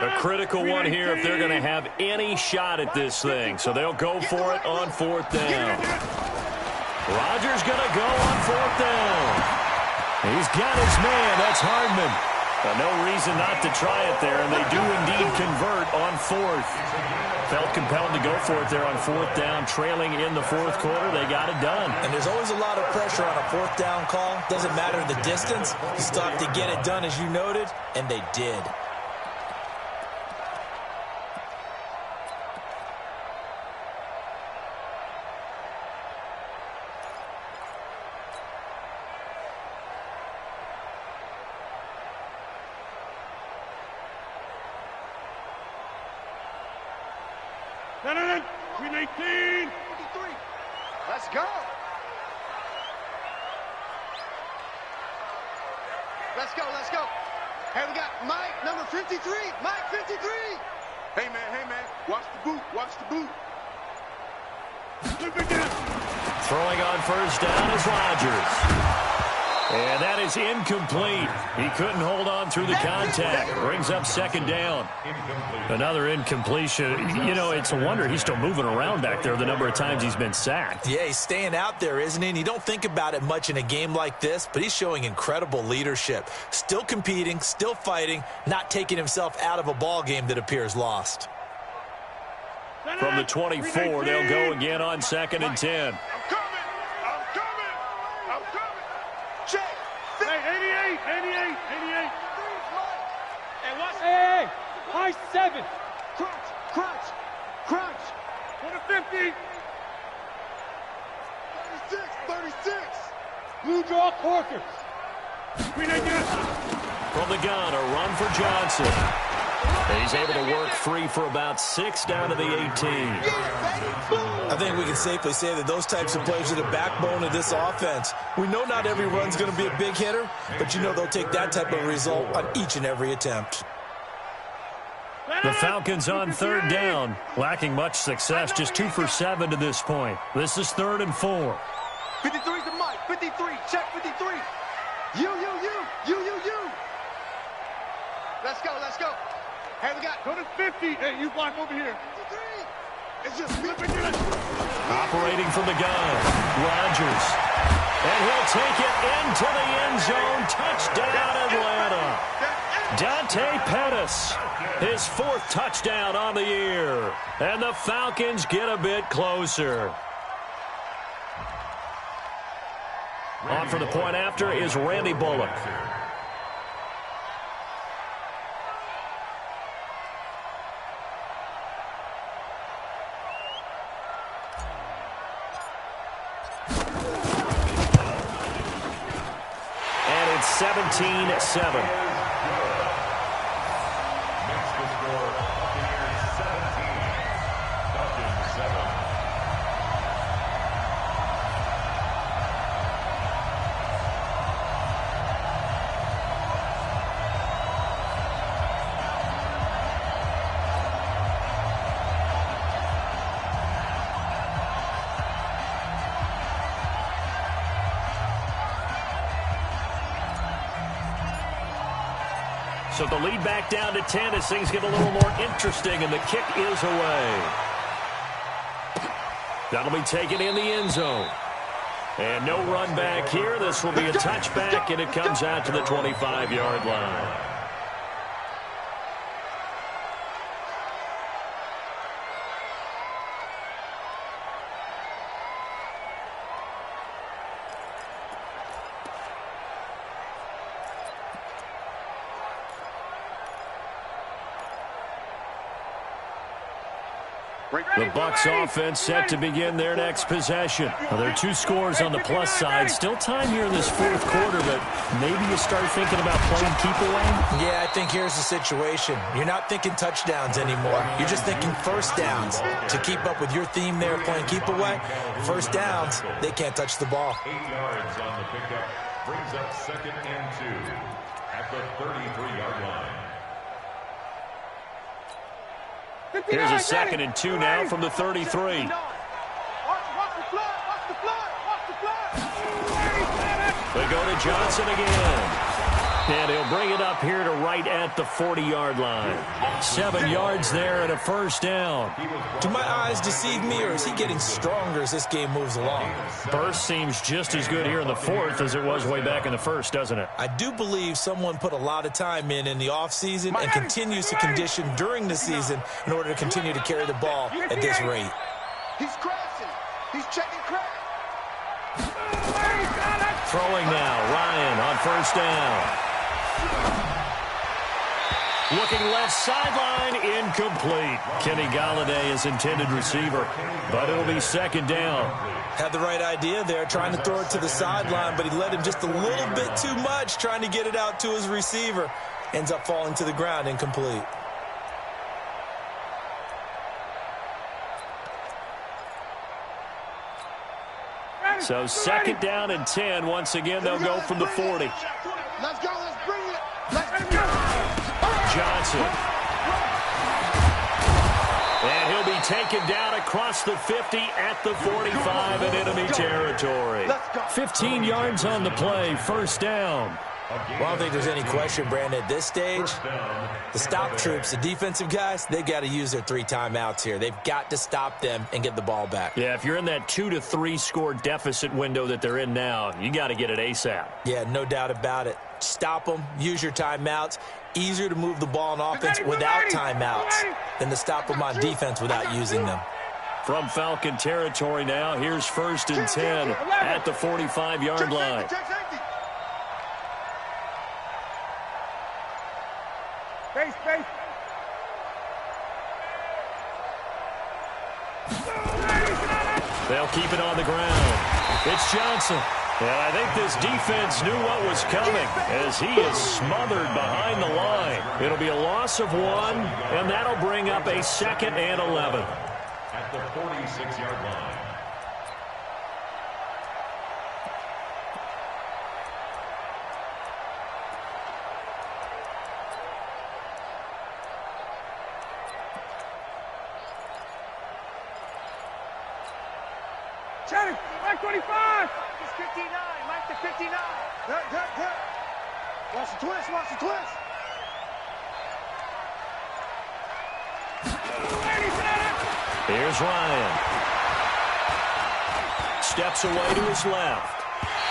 A critical one here if they're going to have any shot at this thing. So they'll go for it on 4th down. Rodgers going to go on 4th down. He's got his man. That's Hardman. No reason not to try it there, and they do indeed convert on 4th. Felt compelled to go for it there on 4th down, trailing in the 4th quarter. They got it done. And there's always a lot of pressure on a 4th down call. Doesn't matter the distance. You still have to get it done, as you noted, and they did. Green 18. 53. Let's go. Let's go, let's go. Hey, we got Mike, number 53. Mike, 53. Hey, man, watch the boot, watch the boot. Throwing on first down is Rodgers. And that is incomplete. He couldn't hold on through the contact. Brings up second down. Another incompletion. You know, it's a wonder he's still moving around back there the number of times he's been sacked. Yeah, he's staying out there, isn't he? And you don't think about it much in a game like this, but he's showing incredible leadership. Still competing, still fighting, not taking himself out of a ball game that appears lost. From the 24, they'll go again on 2nd and 10. I'm coming. Check. Hey, 88. Hey, watch. Hey, high 7. Crunch. Go to 50. 36. Blue draw Corkers. Green 18. From the gun, a run for Johnson. He's able to work free for about 6 down to the 18. I think we can safely say that those types of plays are the backbone of this offense. We know not every run's going to be a big hitter, but you know they'll take that type of result on each and every attempt. The Falcons on 3rd down, lacking much success, just 2 for 7 to this point. This is 3rd and 4. 53 to Mike, 53, check 53. You. Let's go. Hey, we got. Go to 50. Hey, you block over here. 53. It's just me. Operating from the gun, Rodgers. And he'll take it into the end zone. Touchdown, Atlanta. Dante Pettis, his 4th touchdown on the year. And the Falcons get a bit closer. On for the point after is Randy Bullock. And it's 17-7. So the lead back down to 10 as things get a little more interesting, and the kick is away. That'll be taken in the end zone. And no run back here. This will be a touchback, and it comes out to the 25-yard line. The Bucs offense set to begin their next possession. Well, there are 2 scores on the plus side. Still time here in this 4th quarter, but maybe you start thinking about playing keep away? Yeah, I think here's the situation. You're not thinking touchdowns anymore. You're just thinking first downs. To keep up with your theme there, playing keep away, first downs, they can't touch the ball. 8 yards on the pickup. Brings up 2nd and 2 at the 33-yard line. Here's a 2nd and 2 now from the 33. Watch the flag. They go to Johnson again. And he'll bring it up here to right at the 40-yard line. 7 yards there and a first down. Do my eyes deceive me, or is he getting stronger as this game moves along? Burst seems just as good here in the 4th as it was way back in the 1st, doesn't it? I do believe someone put a lot of time in the offseason and continues to condition during the season in order to continue to carry the ball at this rate. He's crashing. He's checking crash. Throwing now, Ryan on first down. Looking left sideline, incomplete. Kenny Golladay is intended receiver, but it'll be 2nd down. Had the right idea there, trying to throw it to the sideline, but he led him just a little bit too much, trying to get it out to his receiver. Ends up falling to the ground, incomplete. So second down and 10. Once again, they'll go from the 40. Let's go. Let's bring it. Let's go. Johnson. And he'll be taken down across the 50 at the 45 in enemy territory. 15 yards on the play, first down. Well, I don't think there's any question, Brandon, at this stage, the stop troops, the defensive guys, they've got to use their 3 timeouts here. They've got to stop them and get the ball back. Yeah, if you're in that 2 to 3 score deficit window that they're in now, you got to get it ASAP. Yeah, no doubt about it. Stop them, use your timeouts. Easier to move the ball on offense without timeouts than to stop them on defense without using them. From Falcon territory now, here's first and 10 at the 45-yard line. Space. They'll keep it on the ground. It's Johnson. And I think this defense knew what was coming as he is smothered behind the line. It'll be a loss of 1, and that'll bring up a 2nd and 11. At the 46-yard line. Channing, Mike 25. It's 59. Mike to 59. Watch the twist. Watch the twist. Here's Ryan. Steps away to his left.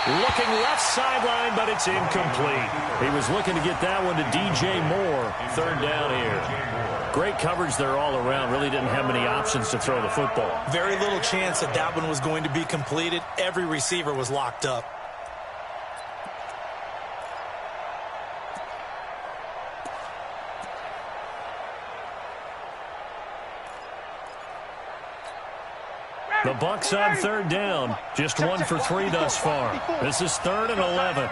Looking left sideline, but it's incomplete. He was looking to get that one to DJ Moore. Third down here. Great coverage there all around. Really didn't have many options to throw the football. Very little chance that that one was going to be completed. Every receiver was locked up. The Bucs on third down. Just 1 for 3 thus far. This is 3rd and 11.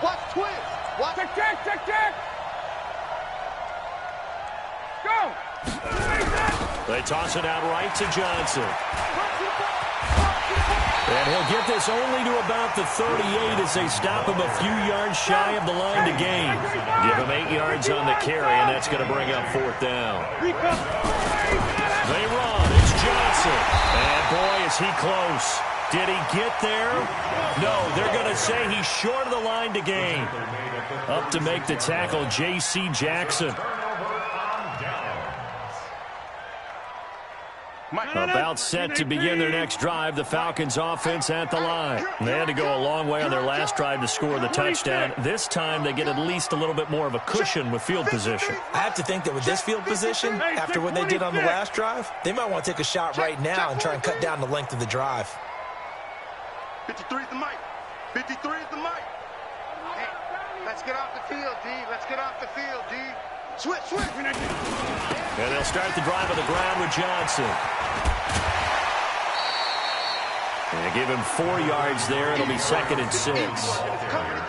Watch twist. Watch. Check. Go. They toss it out right to Johnson. And he'll get this only to about the 38 as they stop him a few yards shy of the line to gain. Give him 8 yards on the carry, and that's going to bring up 4th down. They run. It's Johnson. And boy, is he close. Did he get there? No, they're going to say he's short of the line to gain. Up to make the tackle, J.C. Jackson. About set to begin their next drive. The Falcons offense at the line. They had to go a long way on their last drive to score the touchdown. This time they get at least a little bit more of a cushion with field position. I have to think that with this field position, after what they did on the last drive, they might want to take a shot right now and try and cut down the length of the drive. 53 is the mic. 53 is the mic. Hey, let's get off the field, D. Let's get off the field, D. Switch. And they'll start the drive on the ground with Johnson. And give him 4 yards there. It'll be 2nd and 6.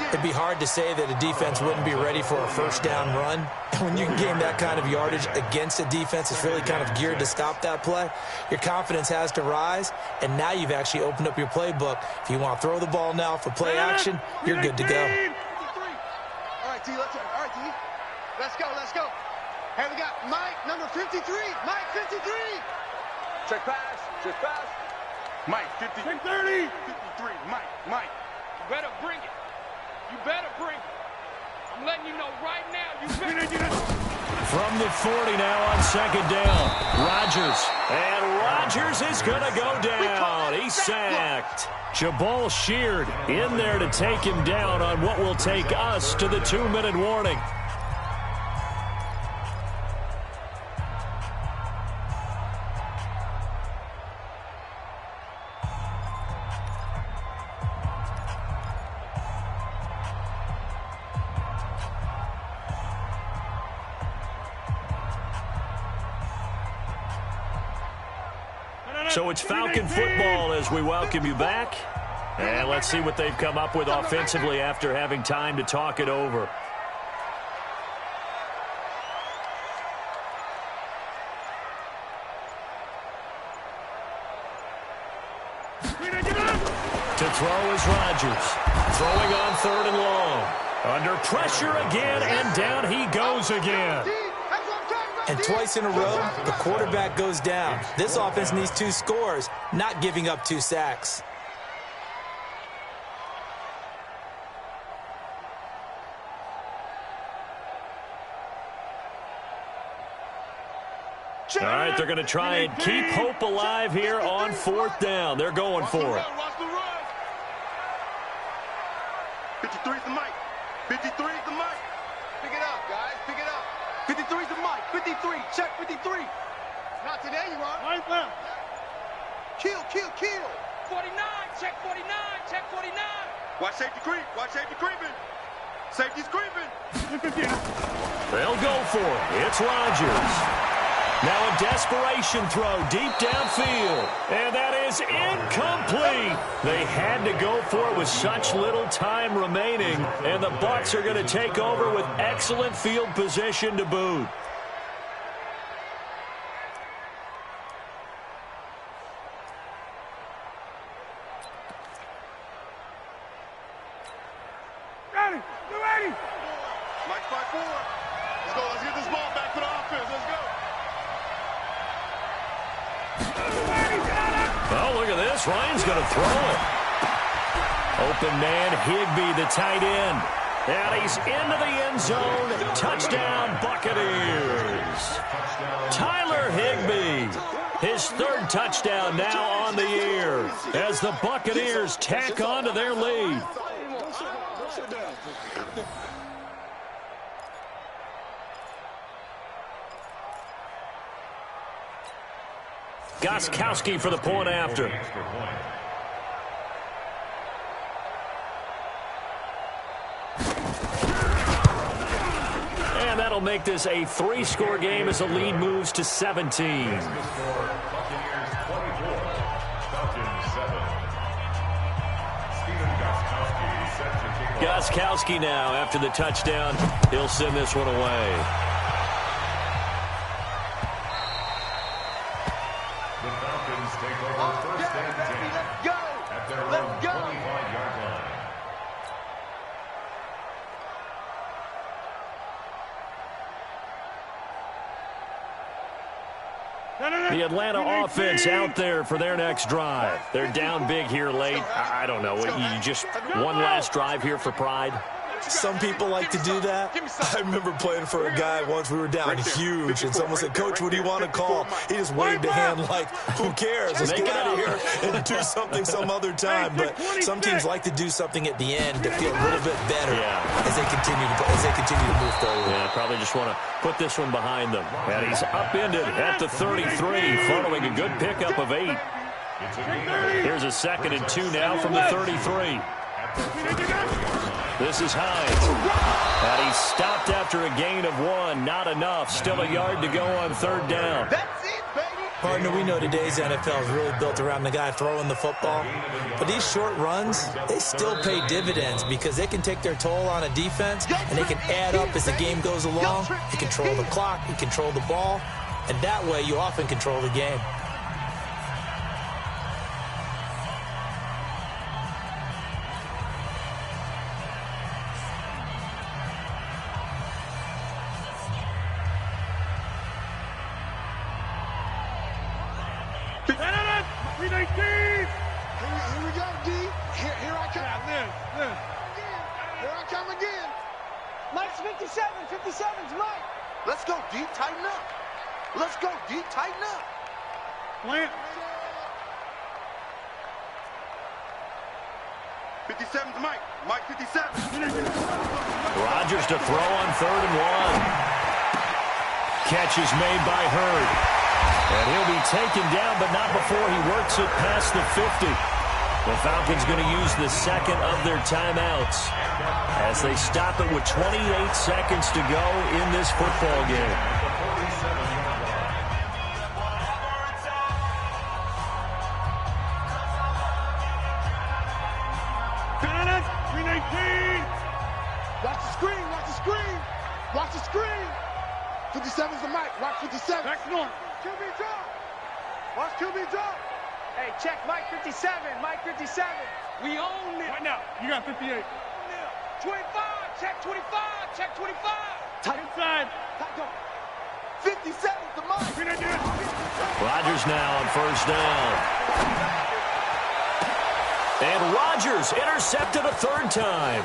It'd be hard to say that a defense wouldn't be ready for a first down run. And when you can gain that kind of yardage against a defense that's really kind of geared to stop that play, your confidence has to rise. And now you've actually opened up your playbook. If you want to throw the ball now for play action, you're good to go. All right, D. Let's go. Hey, we got Mike, number 53. Mike, 53. Check pass. Mike, 50. Check 30. 53. Mike. You better bring it. I'm letting you know right now. You better. From the 40 now on 2nd down. Rodgers is going to go down. He's sacked. Jabal Sheard in there to take him down on what will take us to the 2-minute warning. So it's Falcon football as we welcome you back. And let's see what they've come up with offensively after having time to talk it over. throw is Rodgers. Throwing on 3rd and long. Under pressure again, and down he goes again. And twice in a row, the quarterback goes down. This offense needs 2 scores, not giving up 2 sacks. All right, they're going to try and keep hope alive here on 4th down. They're going for it. 53's the mic. 53's the mic. Pick it up, guys. Pick it up. 53's the mic. 53. Check 53. Not today, you are. Right left. Kill, kill, kill. 49, check 49, check 49. Watch safety creep. Watch safety creeping. Safety's creeping. They'll go for it. It's Rodgers. Now a desperation throw deep downfield. And that is incomplete. They had to go for it with such little time remaining. And the Bucs are going to take over with excellent field position to boot. Ready. You ready? Mike 5-4. Let's go. Let's get this ball back to the offense. Let's go. Oh, look at this. Ryan's going to throw it. Open man, Higbee, the tight end. And he's into the end zone. Touchdown, Buccaneers. Tyler Higbee. His 3rd touchdown now on the year as the Buccaneers tack on to their lead. Gostkowski for the point after. And that'll make this a 3-score game as the lead moves to 17. Gostkowski now after the touchdown. He'll send this one away. The Atlanta offense out there for their next drive. They're down big here late. I don't know. You just one last drive here for pride? Some people like to do that. I remember playing for a guy once. We were down huge, and someone said, "Coach, what do you want to call?" He just waved a hand like, "Who cares? Let's get out of here and do something some other time." But some teams like to do something at the end to feel a little bit better as they continue to move forward. Yeah, probably just want to put this one behind them. And he's upended at the 33, following a good pickup of 8. Here's a 2nd and 2 now from the 33. This is Hines. And he's stopped after a gain of 1. Not enough. Still a yard to go on 3rd down. That's it, baby. Partner, we know today's NFL is really built around the guy throwing the football. But these short runs, they still pay dividends because they can take their toll on a defense, and they can add up as the game goes along. You control the clock, you control the ball, and that way you often control the game. Here we go, D. Here I come. Here I come again. Mike's 57. 57's Mike. Let's go, D. Tighten up. Let's go, D. Tighten up. Plant. 57's Mike. Mike 57. Rodgers to throw on 3rd and 1. Catch is made by Hurd. And he'll be taken down, but not before he works it past the 50. The Falcons going to use the 2nd of their timeouts as they stop it with 28 seconds to go in this football game. Watch the screen, watch the screen. Watch the screen. 57's the mic. Watch 57. Back north. QB drop. Watch QB drop. Hey, check Mike 57. Mike 57. We own them. Right now, you got 58. 25, check 25, check 25. Tight inside. Tight go. 57 to mine. Rodgers now on first down. And Rodgers intercepted a third time.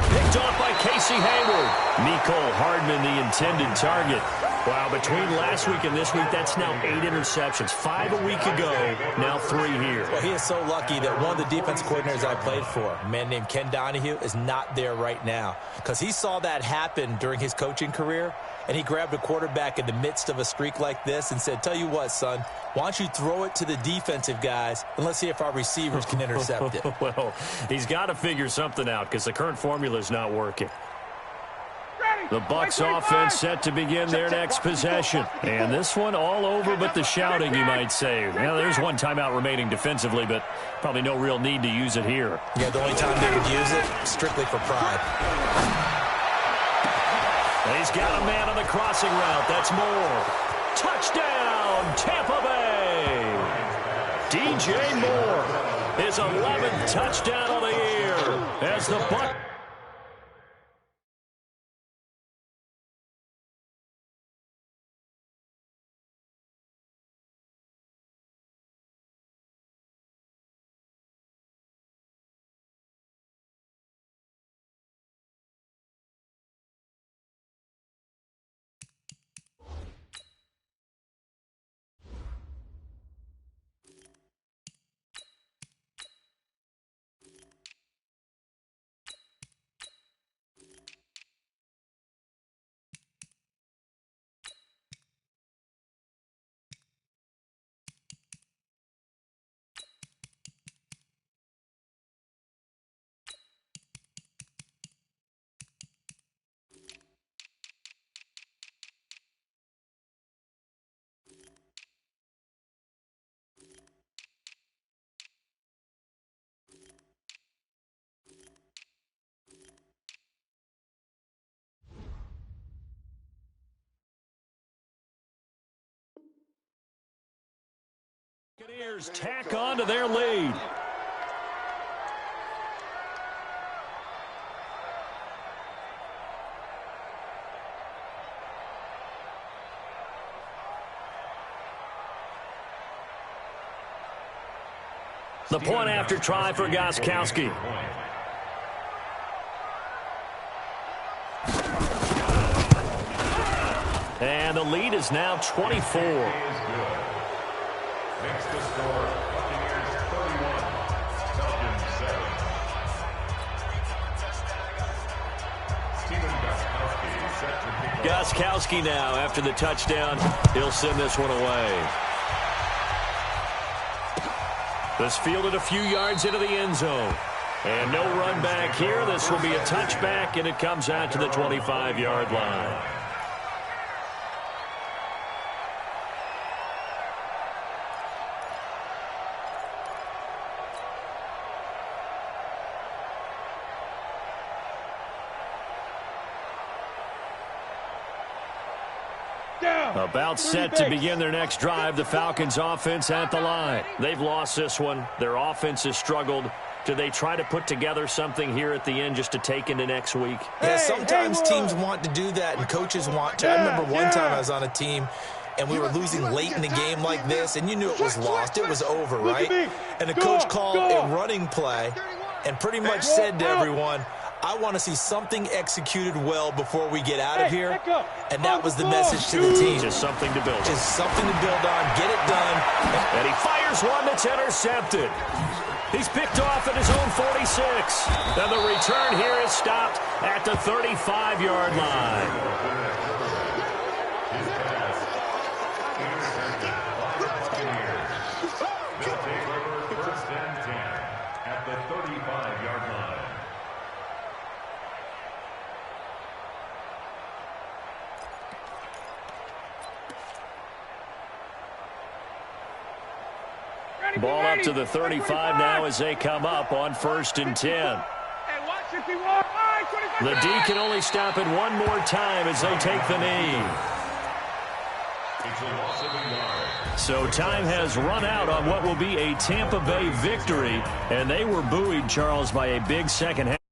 Picked off by Casey Hayward. Mecole Hardman, the intended target. Wow, between last week and this week, that's now 8 interceptions. 5 a week ago, now 3 here. Well, he is so lucky that one of the defense coordinators I played for, a man named Ken Donahue, is not there right now. Because he saw that happen during his coaching career, and he grabbed a quarterback in the midst of a streak like this and said, tell you what, son, why don't you throw it to the defensive guys, and let's see if our receivers can intercept it. Well, he's got to figure something out because the current formula is not working. The Bucs offense set to begin their next possession. And this one all over but the shouting, you might say. Well, there's one timeout remaining defensively, but probably no real need to use it here. Yeah, the only time they would use it, strictly for pride. He's got a man on the crossing route. That's Moore. Touchdown, Tampa Bay. DJ Moore, his 11th touchdown of the year as the Bucs. Buccaneers tack on to their lead. The point after try for Gostkowski. And the lead is now 24. Makes the score, Buccaneers 31, Falcons 7. Steven Gostkowski set to pick up. Gostkowski now after the touchdown. He'll send this one away. This fielded a few yards into the end zone. And no run back here. This will be a touchback, and it comes out to the 25-yard line. About set to begin their next drive. The Falcons offense at the line. They've lost this one. Their offense has struggled. Do they try to put together something here at the end just to take into next week? Yeah, sometimes teams want to do that and coaches want to. I remember one time I was on a team and we were losing late in the game like this, and you knew it was lost. It was over, right? And the coach called a running play and pretty much said to everyone, I want to see something executed well before we get out of here. And that was the message to the team. Just something to build on. Just something to build on. Get it done. And he fires one that's intercepted. He's picked off at his own 46. And the return here is stopped at the 35-yard line. They'll take over first and 10 at the 35-yard line. Ball up to the 35 now as they come up on first and 10. The D can only stop it one more time as they take the knee. It's a loss of a yard. So time has run out on what will be a Tampa Bay victory, and they were buoyed, Charles, by a big second half.